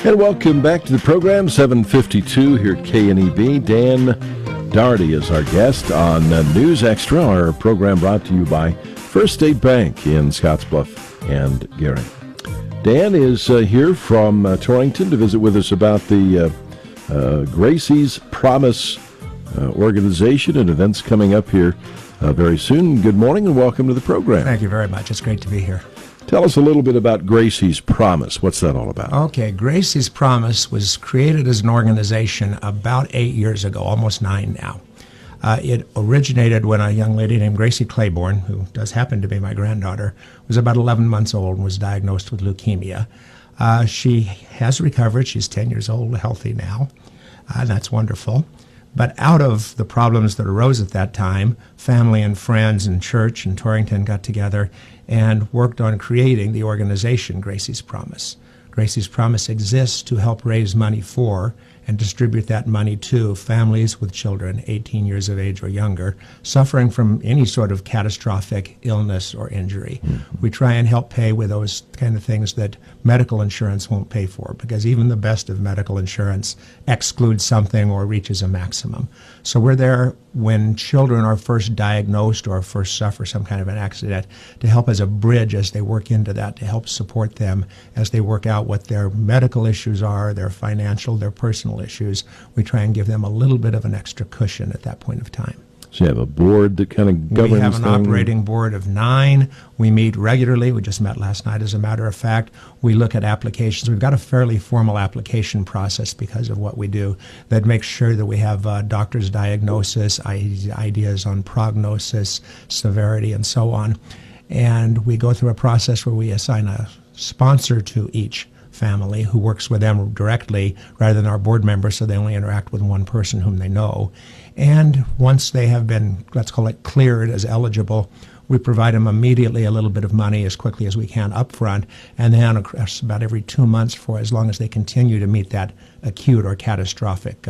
And welcome back to the program, 7:52 here at KNEB. Dan Doherty is our guest on News Extra, our program brought to you by First State Bank in Scottsbluff and Gary. Dan is here from Torrington to visit with us about the Gracie's Promise organization and events coming up here very soon. Good morning and welcome to the program. Thank you very much. It's great to be here. Tell us a little bit about Gracie's Promise. What's that all about? Okay, Gracie's Promise was created as an organization about 8 years ago, almost 9 now. It originated when a young lady named Gracie Claiborne, who does happen to be my granddaughter, was about 11 months old and was diagnosed with leukemia. She has recovered. She's 10 years old, healthy now. That's wonderful. But out of the problems that arose at that time, family and friends and church and Torrington got together and worked on creating the organization Gracie's Promise. Gracie's Promise exists to help raise money for and distribute that money to families with children 18 years of age or younger suffering from any sort of catastrophic illness or injury. We try and help pay with those kind of things that medical insurance won't pay for, because even the best of medical insurance excludes something or reaches a maximum. So we're there when children are first diagnosed or first suffer some kind of an accident to help as a bridge as they work into that, to help support them as they work out what their medical issues are, their financial, their personal issues. We try and give them a little bit of an extra cushion at that point of time. So you have a board that kind of governs. We have an operating board of 9. We meet regularly. We just met last night, as a matter of fact. We look at applications. We've got a fairly formal application process because of what we do that makes sure that we have doctor's diagnosis, ideas on prognosis, severity, and so on. And we go through a process where we assign a sponsor to each family who works with them directly rather than our board members, so they only interact with one person whom they know. And once they have been, let's call it, cleared as eligible, we provide them immediately a little bit of money as quickly as we can up front, and then about every 2 months for as long as they continue to meet that acute or catastrophic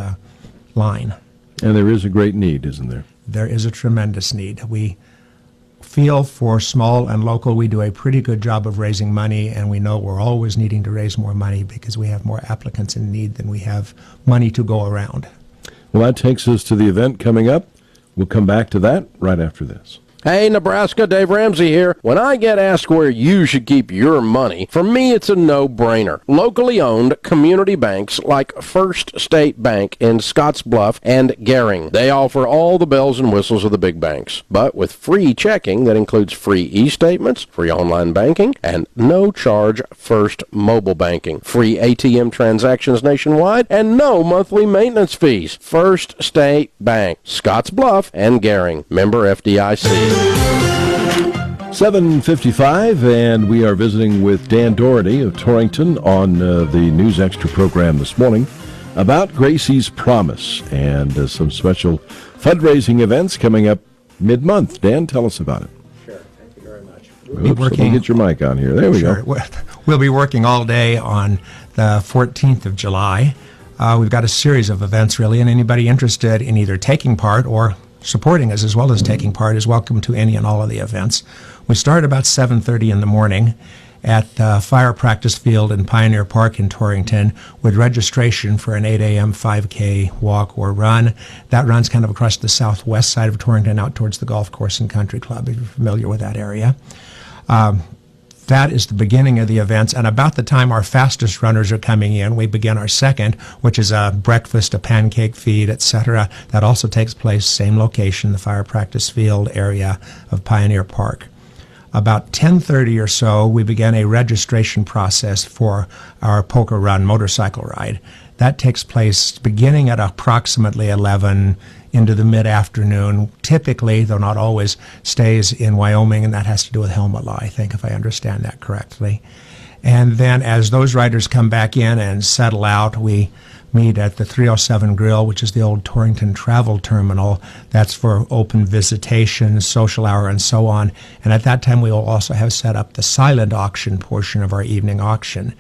line. And there is a great need, isn't there? There is a tremendous need. We feel for small and local, we do a pretty good job of raising money, and we know we're always needing to raise more money because we have more applicants in need than we have money to go around. Well, that takes us to the event coming up. We'll come back to that right after this. Hey, Nebraska, Dave Ramsey here. When I get asked where you should keep your money, for me it's a no-brainer. Locally owned community banks like First State Bank in Scottsbluff and Gering. They offer all the bells and whistles of the big banks, but with free checking that includes free e-statements, free online banking, and no-charge First mobile banking, free ATM transactions nationwide, and no monthly maintenance fees. First State Bank, Scottsbluff and Gering. Member FDIC. 7:55, and we are visiting with Dan Doherty of Torrington on the News Extra program this morning about Gracie's Promise and some special fundraising events coming up mid-month. Dan, tell us about it. Sure, thank you very much. Let me get your mic on here. There we go. We'll be working all day on the 14th of July. We've got a series of events, really, and anybody interested in either taking part or supporting us as well as taking part is welcome to any and all of the events. We start about 7:30 in the morning at the Fire Practice Field in Pioneer Park in Torrington with registration for an 8 a.m. 5K walk or run. That runs kind of across the southwest side of Torrington out towards the golf course and country club, if you're familiar with that area. That is the beginning of the events, and about the time our fastest runners are coming in, we begin our second, which is a breakfast, a pancake feed, etc. That also takes place, same location, the Fire Practice Field area of Pioneer Park. About 10:30 or so, we begin a registration process for our Poker Run motorcycle ride. That takes place beginning at approximately 11 into the mid-afternoon. Typically, though not always, stays in Wyoming, and that has to do with helmet law, I think, if I understand that correctly. And then as those riders come back in and settle out, we meet at the 307 Grill, which is the old Torrington Travel Terminal. That's for open visitation, social hour, and so on. And at that time, we will also have set up the silent auction portion of our evening auction.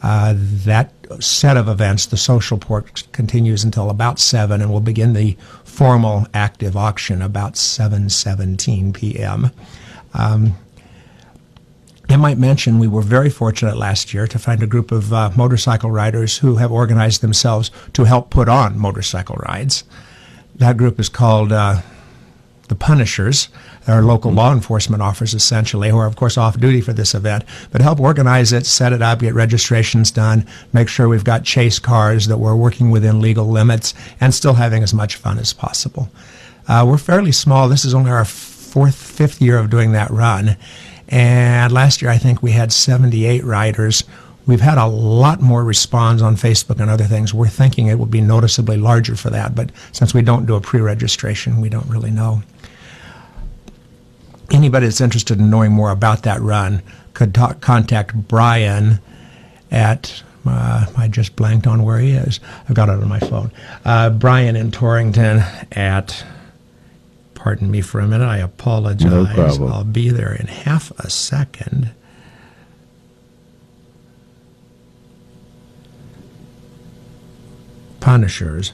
That set of events, the social port, continues until about 7, and we'll begin the formal active auction about 7:17 p.m. I might mention we were very fortunate last year to find a group of motorcycle riders who have organized themselves to help put on motorcycle rides. That group is called the Punishers. They're local law enforcement officers, essentially, who are, of course, off duty for this event, but help organize it, set it up, get registrations done, make sure we've got chase cars, that we're working within legal limits, and still having as much fun as possible. We're fairly small. This is only our fifth year of doing that run. And last year, I think we had 78 riders. We've had a lot more response on Facebook and other things. We're thinking it will be noticeably larger for that, but since we don't do a pre-registration, we don't really know. Anybody that's interested in knowing more about that run could contact Brian at, I just blanked on where he is. I've got it on my phone. Brian in Torrington at... Pardon me for a minute. I apologize. No problem. I'll be there in half a second. Punishers.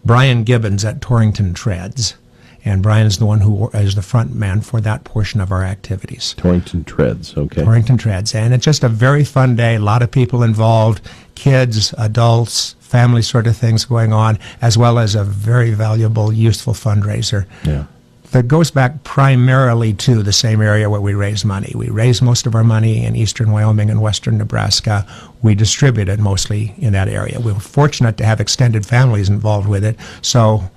Brian Gibbons at Torrington Treads. And Brian is the one who is the front man for that portion of our activities. Torrington Treads, okay. Torrington Treads. And it's just a very fun day. A lot of people involved, kids, adults, family sort of things going on, as well as a very valuable, useful fundraiser. Yeah. That goes back primarily to the same area where we raise money. We raise most of our money in eastern Wyoming and western Nebraska. We distribute it mostly in that area. We're fortunate to have extended families involved with it, so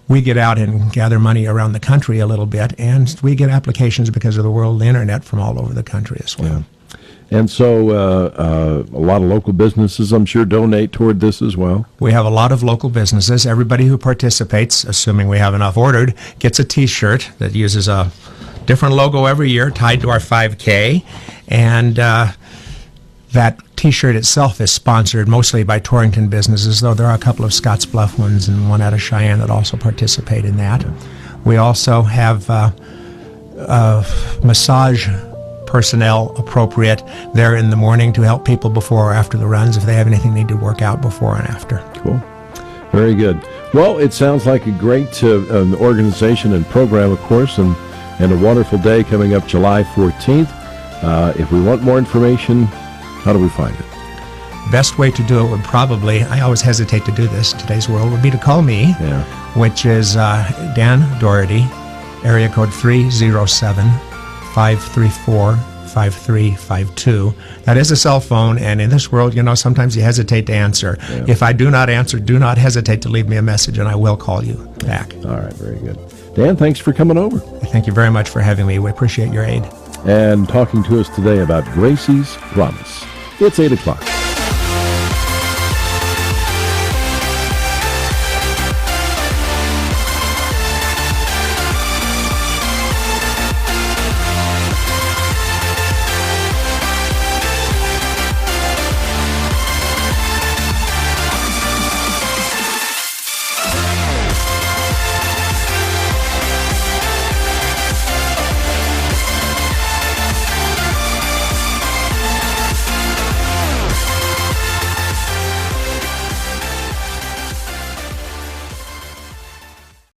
we get out and gather money around the country a little bit, and we get applications because of the world of the internet from all over the country as well. Yeah. And so a lot of local businesses, I'm sure, donate toward this as well. We have a lot of local businesses. Everybody who participates, assuming we have enough ordered, gets a T-shirt that uses a different logo every year tied to our 5K. And that T-shirt itself is sponsored mostly by Torrington businesses, though there are a couple of Scottsbluff ones and one out of Cheyenne that also participate in that. We also have massage personnel appropriate there in the morning to help people before or after the runs if they have anything they need to work out before and after. Cool. Very good. Well, it sounds like a great organization and program, of course, and a wonderful day coming up July 14th. If we want more information, how do we find it? Best way to do it would probably, I always hesitate to do this in today's world, would be to call me, which is Dan Doherty, area code 307-534-5352. That is a cell phone, and in this world, sometimes you hesitate to answer. Yeah. If I do not answer, do not hesitate to leave me a message, and I will call you back. All right, very good. Dan, thanks for coming over. Thank you very much for having me. We appreciate your aid. And talking to us today about Gracie's Promise. It's 8 o'clock.